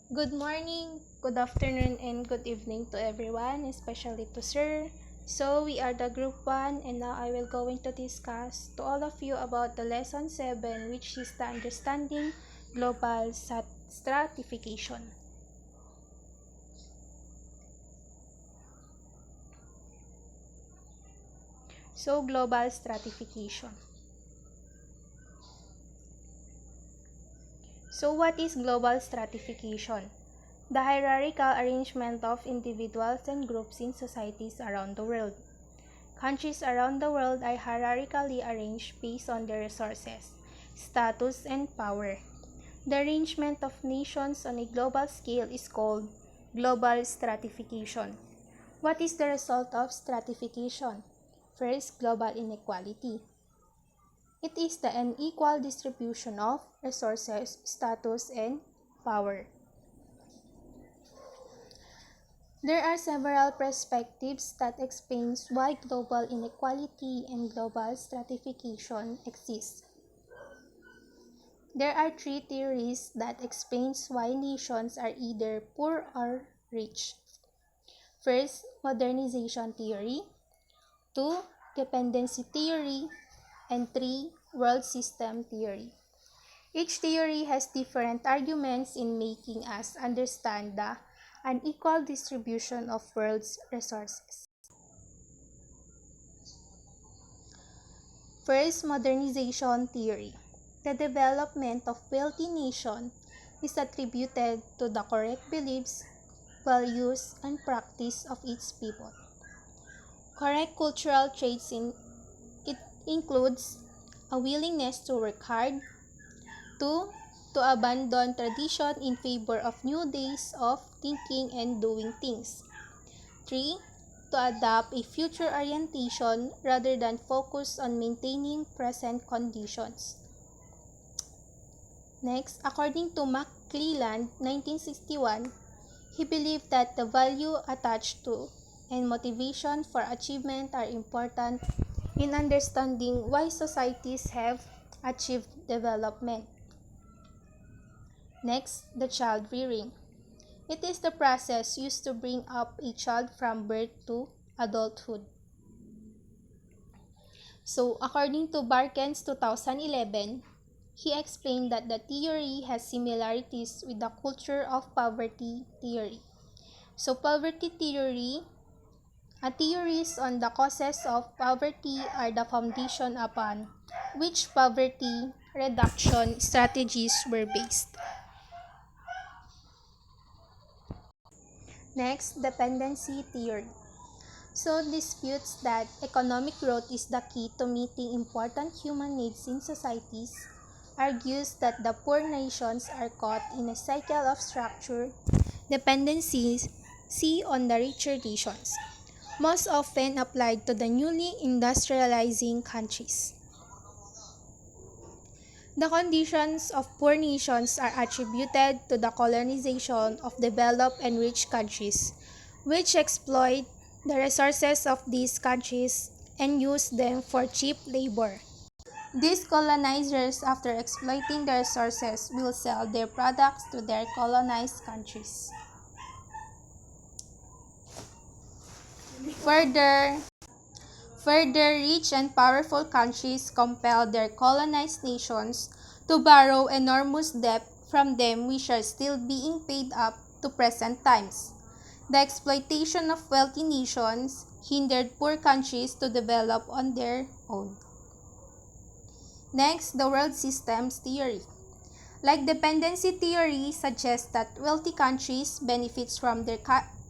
Good morning, good afternoon, and good evening to everyone, especially to Sir. So, we are the Group 1, and now I will going to discuss to all of you about the Lesson 7, which is the Understanding Global Stratification. So, Global Stratification. So, what is global stratification? The hierarchical arrangement of individuals and groups in societies around the world. Countries around the world are hierarchically arranged based on their resources, status, and power. The arrangement of nations on a global scale is called global stratification. What is the result of stratification? First, global inequality. It is the unequal distribution of resources, status, and power. There are several perspectives that explains why global inequality and global stratification exist. There are three theories that explains why nations are either poor or rich. First, modernization theory. 2, dependency theory. And 3, world system theory. Each theory has different arguments in making us understand the unequal distribution of world's resources. First, modernization theory. The development of wealthy nation is attributed to the correct beliefs, values, and practice of its people. Correct cultural traits it includes a willingness to work hard, 2, to abandon tradition in favor of new ways of thinking and doing things. 3, to adopt a future orientation rather than focus on maintaining present conditions. Next, according to McClelland, 1961, he believed that the value attached to and motivation for achievement are important in understanding why societies have achieved development. Next, the child rearing. It is the process used to bring up a child from birth to adulthood. So, according to Barkens 2011, he explained that the theory has similarities with the culture of poverty theory. So, poverty theory, theories on the causes of poverty are the foundation upon which poverty reduction strategies were based. Next, dependency theory. So, disputes that economic growth is the key to meeting important human needs in societies, argues that the poor nations are caught in a cycle of structure dependencies on the richer nations, most often applied to the newly industrializing countries. The conditions of poor nations are attributed to the colonization of developed and rich countries, which exploit the resources of these countries and use them for cheap labor. These colonizers, after exploiting the resources, will sell their products to their colonized countries. Further, rich and powerful countries compel their colonized nations to borrow enormous debt from them which are still being paid up to present times. The exploitation of wealthy nations hindered poor countries to develop on their own. Next, the world systems theory. Like dependency theory suggests that wealthy countries benefit from their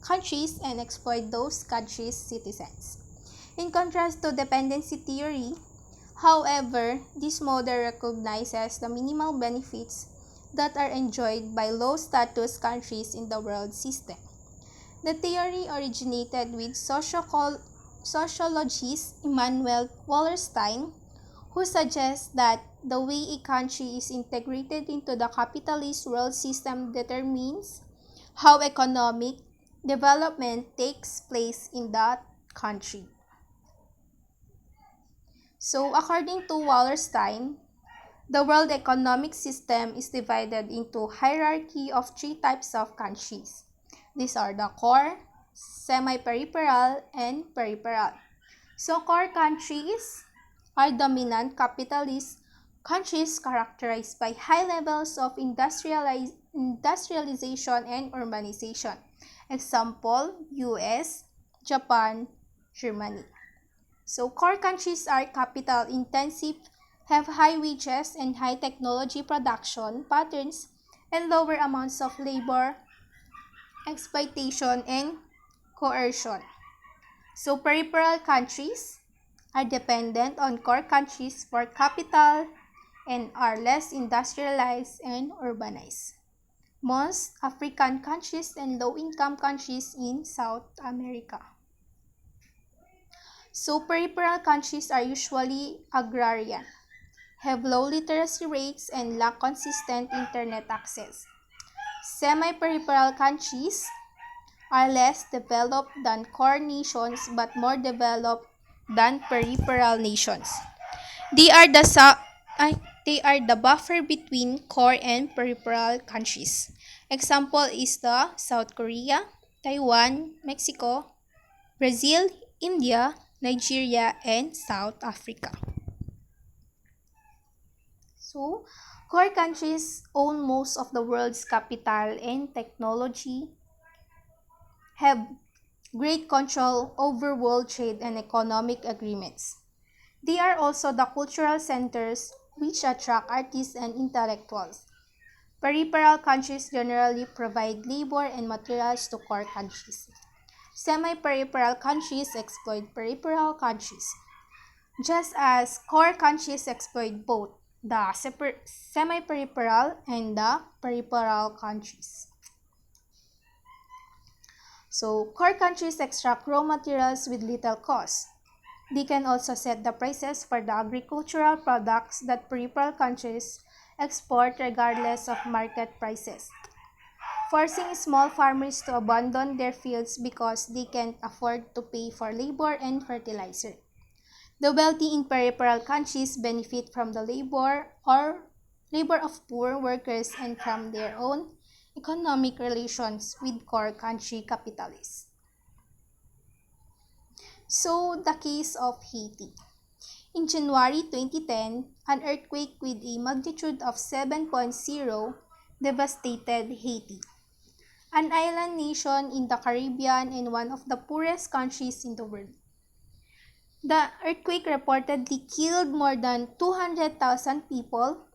countries and exploit those countries' citizens. In contrast to dependency theory, however, this model recognizes the minimal benefits that are enjoyed by low-status countries in the world system. The theory originated with sociologist Immanuel Wallerstein, who suggests that the way a country is integrated into the capitalist world system determines how economic development takes place in that country. So, according to Wallerstein, The world economic system is divided into a hierarchy of three types of countries. These are the core, semi-peripheral, and peripheral. So core countries are dominant capitalist countries characterized by high levels of industrialization and urbanization. Example, US, Japan, Germany. So core countries are capital intensive, have high wages and high technology production patterns, and lower amounts of labor, exploitation, and coercion. So peripheral countries are dependent on core countries for capital and are less industrialized and urbanized. Most African countries and low-income countries in South America. So peripheral countries are usually agrarian, have low literacy rates, and lack consistent internet access. Semi-peripheral countries are less developed than core nations but more developed than peripheral nations. They are the buffer between core and peripheral countries. Example is the South Korea, Taiwan, Mexico, Brazil, India, Nigeria, and South Africa. So, core countries own most of the world's capital and technology, have great control over world trade and economic agreements. They are also the cultural centers which attract artists and intellectuals. Peripheral countries generally provide labor and materials to core countries. Semi-peripheral countries exploit peripheral countries, just as core countries exploit both the semi-peripheral and the peripheral countries. So, core countries extract raw materials with little cost. They can also set the prices for the agricultural products that peripheral countries export regardless of market prices, forcing small farmers to abandon their fields because they can't afford to pay for labor and fertilizer. The wealthy in peripheral countries benefit from the labor of poor workers and from their own economic relations with core country capitalists. So, the case of Haiti. In January 2010, an earthquake with a magnitude of 7.0 devastated Haiti, an island nation in the Caribbean and one of the poorest countries in the world. The earthquake reportedly killed more than 200,000 people.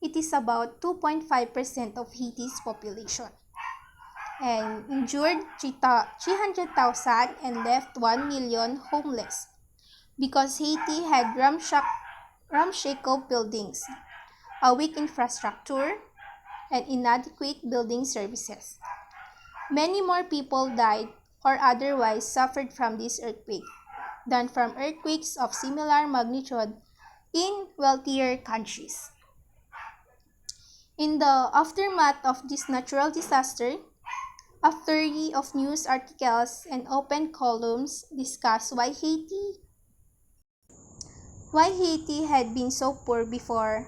It is about 2.5% of Haiti's population, and injured 300,000 and left 1 million homeless because Haiti had ramshackle buildings, a weak infrastructure, and inadequate building services. Many more people died or otherwise suffered from this earthquake than from earthquakes of similar magnitude in wealthier countries. In the aftermath of this natural disaster, a flurry of news articles and open columns discuss why Haiti had been so poor before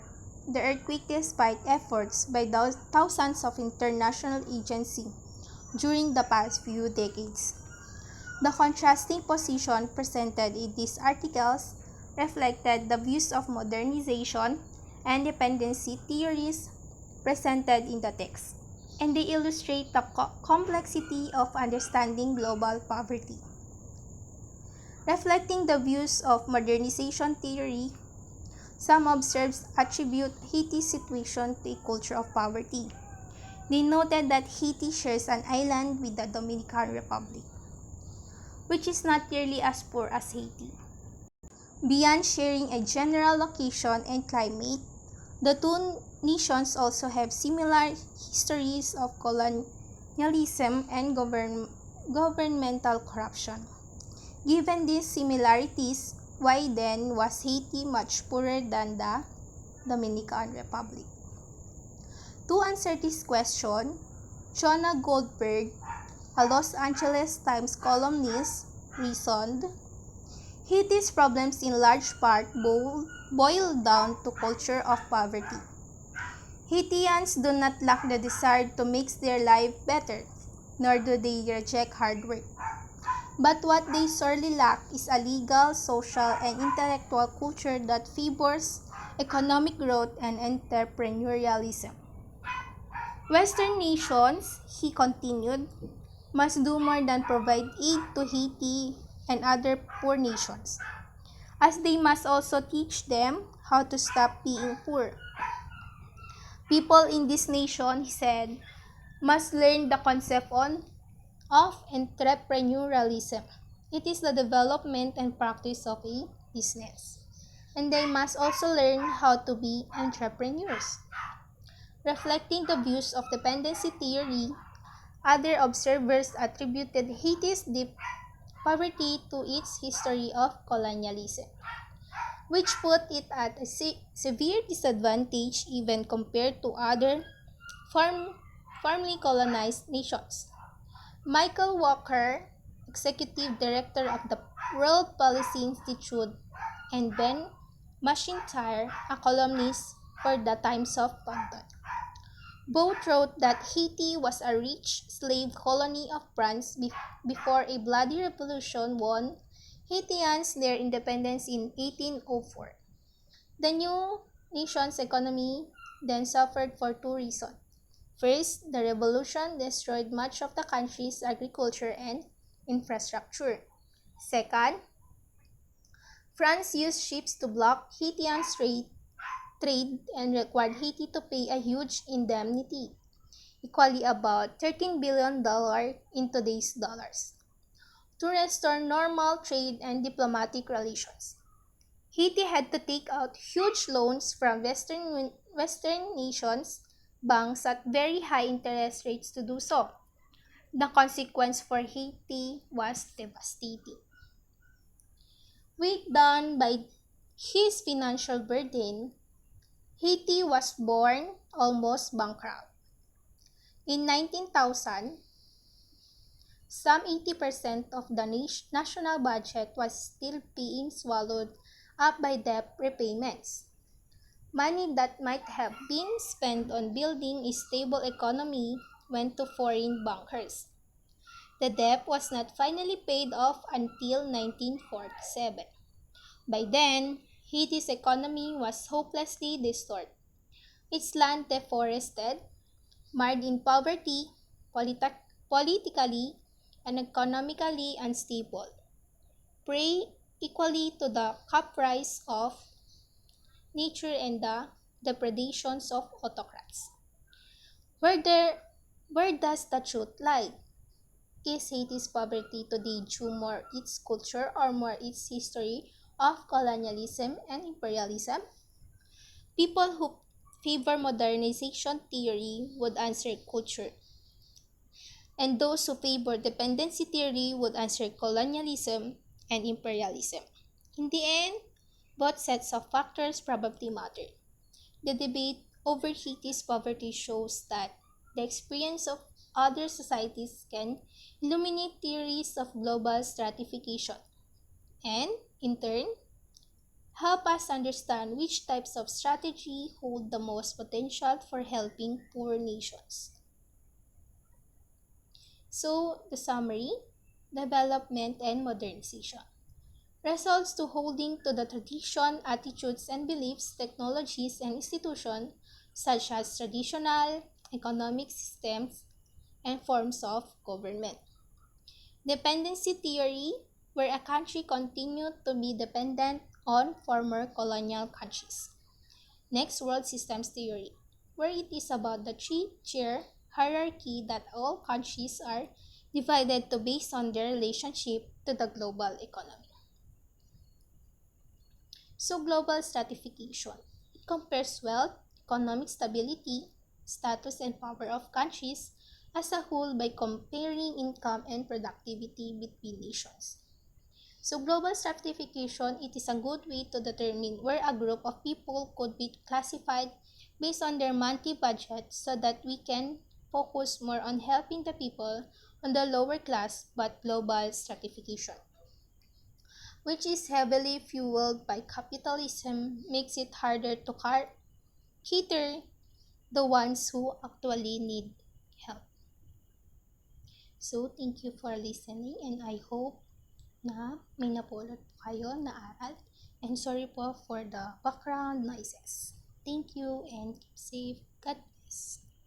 the earthquake despite efforts by thousands of international agencies during the past few decades. The contrasting position presented in these articles reflected the views of modernization and dependency theories presented in the text, and they illustrate the complexity of understanding global poverty. Reflecting the views of modernization theory, some observers attribute Haiti's situation to a culture of poverty. They noted that Haiti shares an island with the Dominican Republic, which is not nearly as poor as Haiti. Beyond sharing a general location and climate, the two nations also have similar histories of colonialism and governmental corruption. Given these similarities, why then was Haiti much poorer than the Dominican Republic? To answer this question, Jonah Goldberg, a Los Angeles Times columnist, reasoned, Haiti's problems in large part boil down to culture of poverty. Haitians do not lack the desire to make their life better, nor do they reject hard work. But what they sorely lack is a legal, social, and intellectual culture that favors economic growth and entrepreneurialism. Western nations, he continued, must do more than provide aid to Haiti and other poor nations, as they must also teach them how to stop being poor. People in this nation, he said, must learn the concept of entrepreneurialism. It is the development and practice of a business. And they must also learn how to be entrepreneurs. Reflecting the views of dependency theory, other observers attributed Haiti's deep poverty to its history of colonialism, which put it at a severe disadvantage even compared to other formerly colonized nations. Michael Walker, executive director of the World Policy Institute, and Ben Macintyre, a columnist for the Times of London, both wrote that Haiti was a rich slave colony of France before a bloody revolution won Haitians their independence in 1804. The new nation's economy then suffered for two reasons. First, the revolution destroyed much of the country's agriculture and infrastructure. Second, France used ships to block Haitians' trade and required Haiti to pay a huge indemnity, equally about $13 billion in today's dollars, to restore normal trade and diplomatic relations. Haiti had to take out huge loans from Western nations, banks at very high interest rates to do so. The consequence for Haiti was devastating. Weighed down by his financial burden, Haiti was born almost bankrupt. In 19,000, some 80% of the national budget was still being swallowed up by debt repayments. Money that might have been spent on building a stable economy went to foreign bankers. The debt was not finally paid off until 1947. By then, Haiti's economy was hopelessly destroyed. Its land deforested, marred in poverty, politically and economically unstable, prey equally to the caprice of nature and the depredations of autocrats. Where, there, where does the truth lie? Is Haiti's poverty today due more its culture or more its history of colonialism and imperialism? People who favor modernization theory would answer culture, and those who favor dependency theory would answer colonialism and imperialism. In the end, both sets of factors probably matter. The debate over Haiti's poverty shows that the experience of other societies can illuminate theories of global stratification and, in turn, help us understand which types of strategy hold the most potential for helping poor nations. So, the summary, development and modernization. Results to holding to the tradition, attitudes and beliefs, technologies and institutions such as traditional economic systems and forms of government. Dependency theory, where a country continued to be dependent on former colonial countries. Next, world systems theory, where it is about the three-tier hierarchy that all countries are divided to based on their relationship to the global economy. So, global stratification. It compares wealth, economic stability, status, and power of countries as a whole by comparing income and productivity between nations. So, global stratification, it is a good way to determine where a group of people could be classified based on their monthly budget so that we can focus more on helping the people on the lower class but global stratification. which is heavily fueled by capitalism, makes it harder to cater the ones who actually need help. So, thank you for listening, and I hope na may napulot po kayo na aral. And sorry po for the background noises. Thank you and keep safe. God bless.